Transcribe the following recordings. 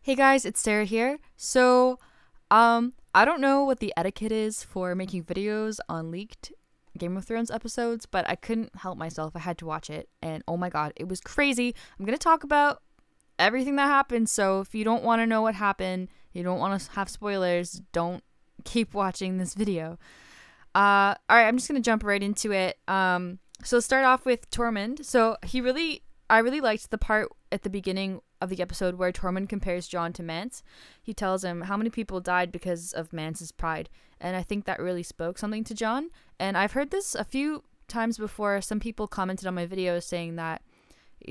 Hey guys, it's Sarah here. I don't know what the etiquette is for making videos on leaked Game of Thrones episodes, but I couldn't help myself. I had to watch it, and oh my god, it was crazy. I'm gonna talk about everything that happened, so if you don't want to know what happened, you don't want to have spoilers, don't keep watching this video. Alright, I'm just gonna jump right into it. So start off with Tormund. I really liked the part at the beginning of the episode where Tormund compares Jon to Mance. He tells him how many people died because of Mance's pride, and I think that really spoke something to Jon. And I've heard this a few times before. Some people commented on my videos saying that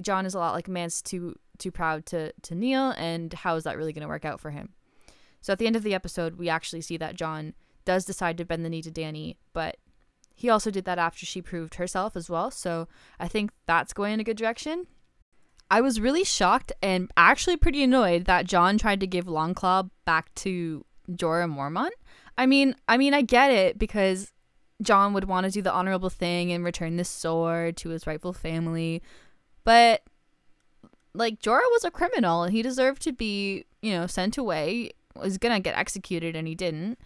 Jon is a lot like Mance, too proud to kneel, and how is that really going to work out for him? So at the end of the episode, we actually see that Jon does decide to bend the knee to Dany, but he also did that after she proved herself as well, so I think that's going in a good direction. I was really shocked and actually pretty annoyed that Jon tried to give Longclaw back to Jorah Mormont. I mean, I get it, because Jon would want to do the honorable thing and return this sword to his rightful family, but like, Jorah was a criminal and he deserved to be, sent away. Was gonna get executed and he didn't.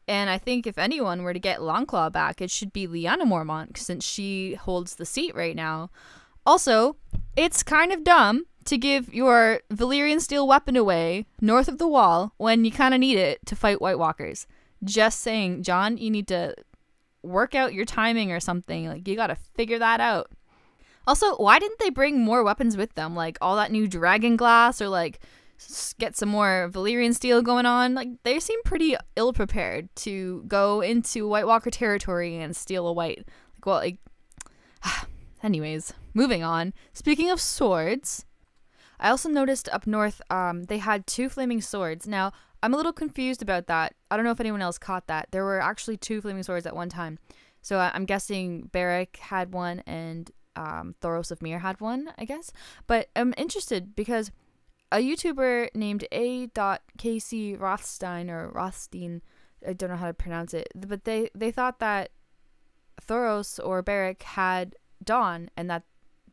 And I think if anyone were to get Longclaw back, it should be Lyanna Mormont, since she holds the seat right now. Also, it's kind of dumb to give your Valyrian steel weapon away north of the wall when you kind of need it to fight White Walkers. Just saying, Jon, you need to work out your timing or something. Like, you gotta figure that out. Also, why didn't they bring more weapons with them? Like, all that new dragon glass, or like get some more Valyrian steel going on. Like, they seem pretty ill-prepared to go into White Walker territory and steal a white. Anyways, moving on. Speaking of swords, I also noticed up north they had 2 flaming swords. Now, I'm a little confused about that. I don't know if anyone else caught that. There were actually 2 flaming swords at one time. So I'm guessing Beric had one and Thoros of Myr had one, I guess. But I'm interested because a YouTuber named A.KC Rothstein, or Rothstein, I don't know how to pronounce it, but they thought that Thoros or Beric had Dawn, and that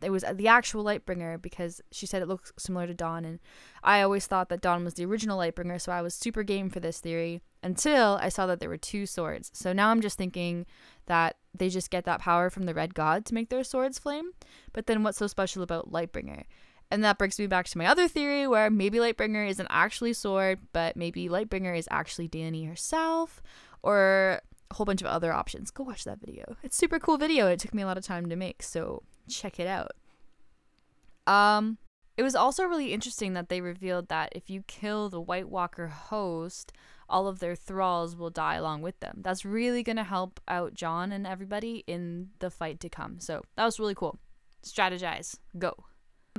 it was the actual Lightbringer, because she said it looks similar to Dawn, and I always thought that Dawn was the original Lightbringer, so I was super game for this theory until I saw that there were 2 swords. So now I'm just thinking that they just get that power from the Red God to make their swords flame, but then what's so special about Lightbringer? And that brings me back to my other theory, where maybe Lightbringer isn't actually sword, but maybe Lightbringer is actually Dany herself, or a whole bunch of other options. Go watch that video. It's a super cool video. It took me a lot of time to make, so check it out. It was also really interesting that they revealed that if you kill the White Walker host, all of their thralls will die along with them. That's really going to help out Jon and everybody in the fight to come. So that was really cool. Strategize. Go.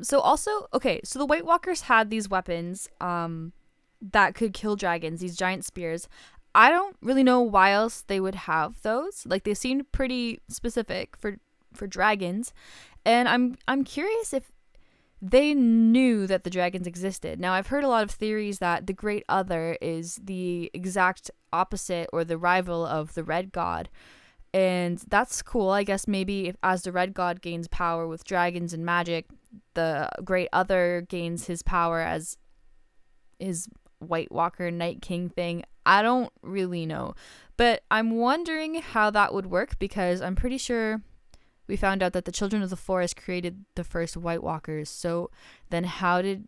So the White Walkers had these weapons that could kill dragons, these giant spears. I don't really know why else they would have those. Like, they seemed pretty specific for dragons, and I'm curious if they knew that the dragons existed. Now, I've heard a lot of theories that the Great Other is the exact opposite or the rival of the Red God. And that's cool. I guess maybe as the Red God gains power with dragons and magic, the Great Other gains his power as his White Walker Night King thing. I don't really know. But I'm wondering how that would work, because I'm pretty sure we found out that the Children of the Forest created the first White Walkers. So then how did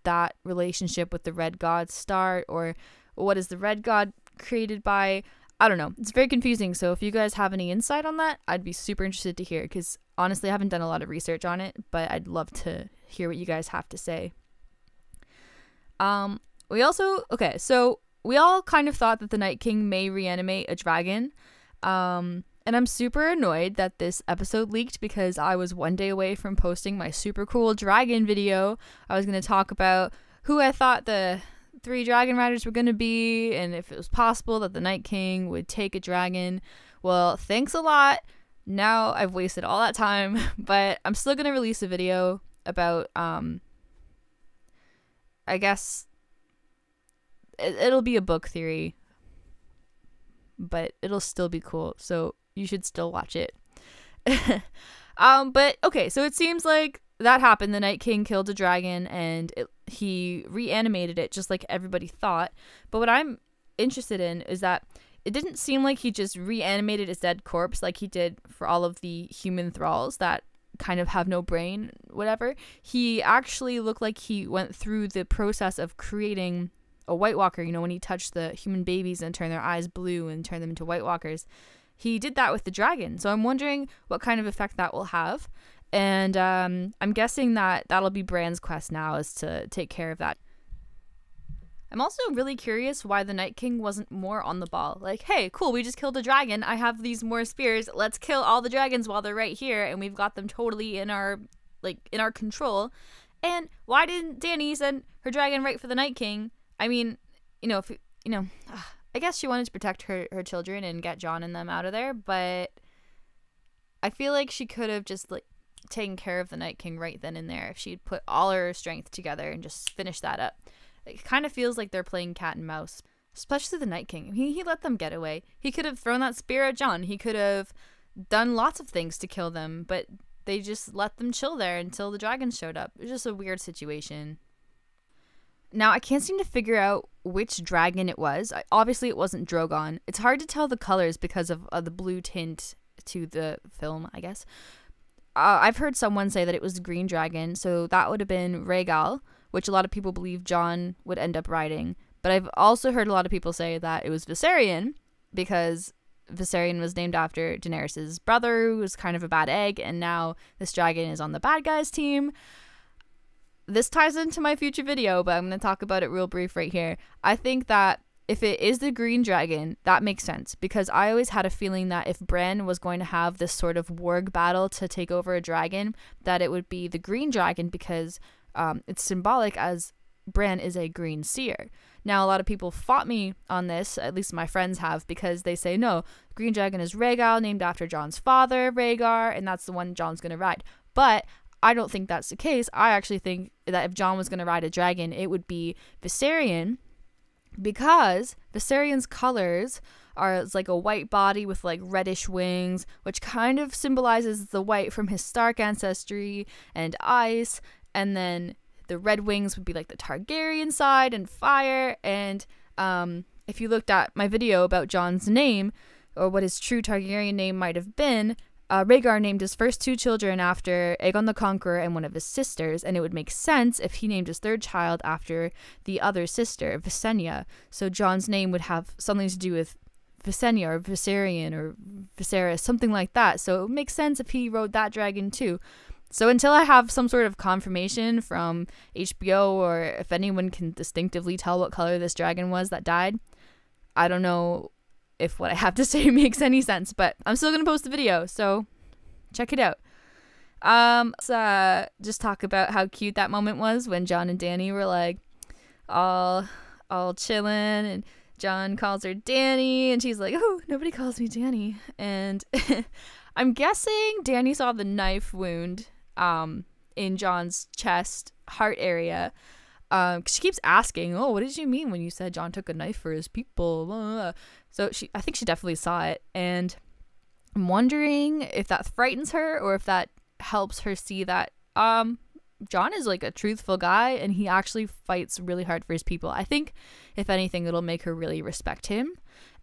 that relationship with the Red God start? Or what is the Red God created by? I don't know. It's very confusing. So if you guys have any insight on that, I'd be super interested to hear, because honestly, I haven't done a lot of research on it, but I'd love to hear what you guys have to say. We all kind of thought that the Night King may reanimate a dragon. And I'm super annoyed that this episode leaked, because I was one day away from posting my super cool dragon video. I was going to talk about who I thought the 3 dragon riders were going to be, and if it was possible that the Night King would take a dragon. Well, thanks a lot. Now I've wasted all that time, but I'm still going to release a video about, I guess it'll be a book theory, but it'll still be cool, so you should still watch it. But okay, so it seems like that happened. The Night King killed a dragon, and he reanimated it just like everybody thought. But what I'm interested in is that it didn't seem like he just reanimated his dead corpse like he did for all of the human thralls that kind of have no brain, whatever. He actually looked like he went through the process of creating a White Walker, you know, when he touched the human babies and turned their eyes blue and turned them into White Walkers. He did that with the dragon. So I'm wondering what kind of effect that will have. And I'm guessing that that'll be Bran's quest now, is to take care of that. I'm also really curious why the Night King wasn't more on the ball. Like, hey, cool, we just killed a dragon. I have these more spears. Let's kill all the dragons while they're right here, and we've got them totally in our control. And why didn't Dany send her dragon right for the Night King? I mean, I guess she wanted to protect her children and get Jon and them out of there, but I feel like she could have just taken care of the Night King right then and there if she'd put all her strength together and just finished that up. It kind of feels like they're playing cat and mouse, especially the Night King. He let them get away. He could have thrown that spear at Jon. He could have done lots of things to kill them, but they just let them chill there until the dragons showed up. It was just a weird situation. Now, I can't seem to figure out which dragon it was. Obviously, it wasn't Drogon. It's hard to tell the colors because of the blue tint to the film, I guess. I've heard someone say that it was the green dragon, so that would have been Rhaegal, which a lot of people believe Jon would end up riding. But I've also heard a lot of people say that it was Viserion, because Viserion was named after Daenerys' brother, who was kind of a bad egg, and now this dragon is on the bad guys team. This ties into my future video, but I'm going to talk about it real brief right here. I think that if it is the green dragon, that makes sense, because I always had a feeling that if Bran was going to have this sort of warg battle to take over a dragon, that it would be the green dragon, because it's symbolic, as Bran is a green seer. Now, a lot of people fought me on this, at least my friends have, because they say, no, green dragon is Rhaegal, named after Jon's father, Rhaegar, and that's the one Jon's going to ride. But I don't think that's the case. I actually think that if Jon was going to ride a dragon, it would be Viserion, because Viserion's colors are like a white body with like reddish wings, which kind of symbolizes the white from his Stark ancestry and ice, and then the red wings would be like the Targaryen side and fire. And if you looked at my video about Jon's name, or what his true Targaryen name might have been, Rhaegar named his first two children after Aegon the Conqueror and one of his sisters, and it would make sense if he named his third child after the other sister, Visenya. So Jon's name would have something to do with Visenya or Viserion or Viserys, something like that. So it would make sense if he rode that dragon too. So until I have some sort of confirmation from HBO, or if anyone can distinctively tell what color this dragon was that died, I don't know if what I have to say makes any sense, but I'm still gonna post the video, so check it out. Let's just talk about how cute that moment was when Jon and Dany were like all chilling, and Jon calls her Dany, and she's like, oh, nobody calls me Dany. And I'm guessing Dany saw the knife wound in Jon's chest, heart area. She keeps asking, oh, what did you mean when you said Jon took a knife for his people? Blah, blah, blah. So I think she definitely saw it, and I'm wondering if that frightens her or if that helps her see that Jon is like a truthful guy and he actually fights really hard for his people. I think if anything, it'll make her really respect him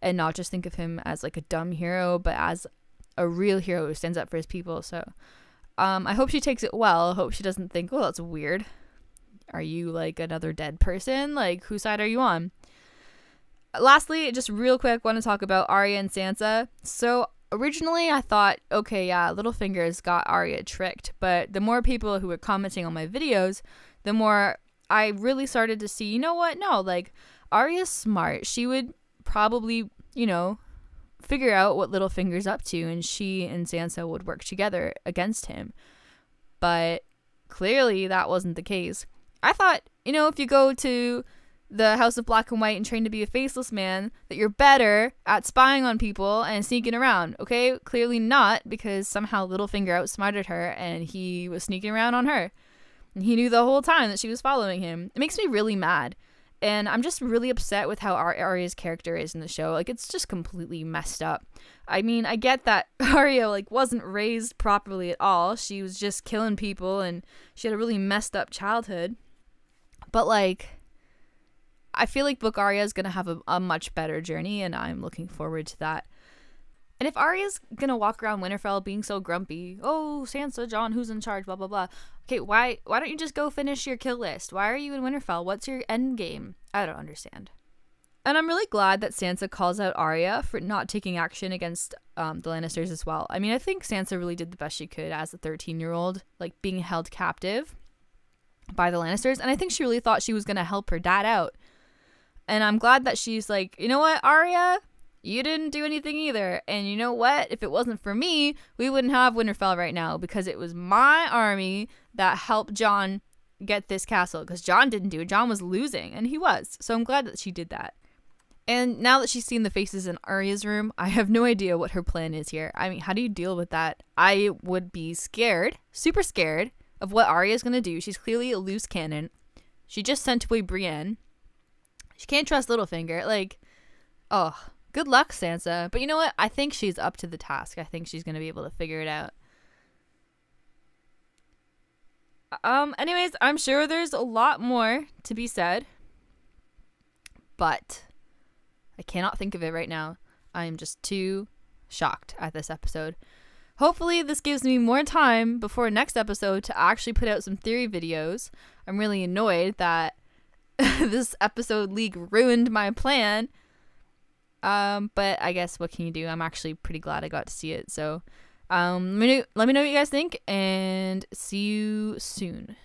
and not just think of him as like a dumb hero, but as a real hero who stands up for his people. So I hope she takes it well. I hope she doesn't think, oh, that's weird. Are you like another dead person? Like, whose side are you on? Lastly, just real quick, want to talk about Arya and Sansa. So originally I thought, okay, yeah, Littlefinger's got Arya tricked, but the more people who were commenting on my videos, the more I really started to see, you know what? No, like, Arya's smart. She would probably, figure out what Littlefinger's up to, and she and Sansa would work together against him. But clearly that wasn't the case. I thought, if you go to the House of Black and White and train to be a faceless man, that you're better at spying on people and sneaking around. Okay, clearly not, because somehow Littlefinger outsmarted her and he was sneaking around on her. And he knew the whole time that she was following him. It makes me really mad. And I'm just really upset with how Arya's character is in the show. Like, it's just completely messed up. I mean, I get that Arya, wasn't raised properly at all. She was just killing people and she had a really messed up childhood. But like, I feel like book Arya is going to have a much better journey, and I'm looking forward to that. And if Arya's going to walk around Winterfell being so grumpy, oh, Sansa, Jon, who's in charge, blah, blah, blah. Okay, why don't you just go finish your kill list? Why are you in Winterfell? What's your end game? I don't understand. And I'm really glad that Sansa calls out Arya for not taking action against the Lannisters as well. I mean, I think Sansa really did the best she could as a 13-year-old, like being held captive by the Lannisters. And I think she really thought she was going to help her dad out. And I'm glad that she's like, you know what, Arya? You didn't do anything either. And you know what? If it wasn't for me, we wouldn't have Winterfell right now, because it was my army that helped Jon get this castle, because Jon didn't do it. Jon was losing, and he was. So I'm glad that she did that. And now that she's seen the faces in Arya's room, I have no idea what her plan is here. I mean, how do you deal with that? I would be scared, super scared, of what Arya's going to do. She's clearly a loose cannon. She just sent away Brienne. She can't trust Littlefinger. Like, oh, good luck, Sansa. But you know what? I think she's up to the task. I think she's going to be able to figure it out. Anyways, I'm sure there's a lot more to be said, but I cannot think of it right now. I am just too shocked at this episode. Hopefully this gives me more time before next episode to actually put out some theory videos. I'm really annoyed that this episode leak ruined my plan. But I guess what can you do? I'm actually pretty glad I got to see it. So let me know what you guys think, and see you soon.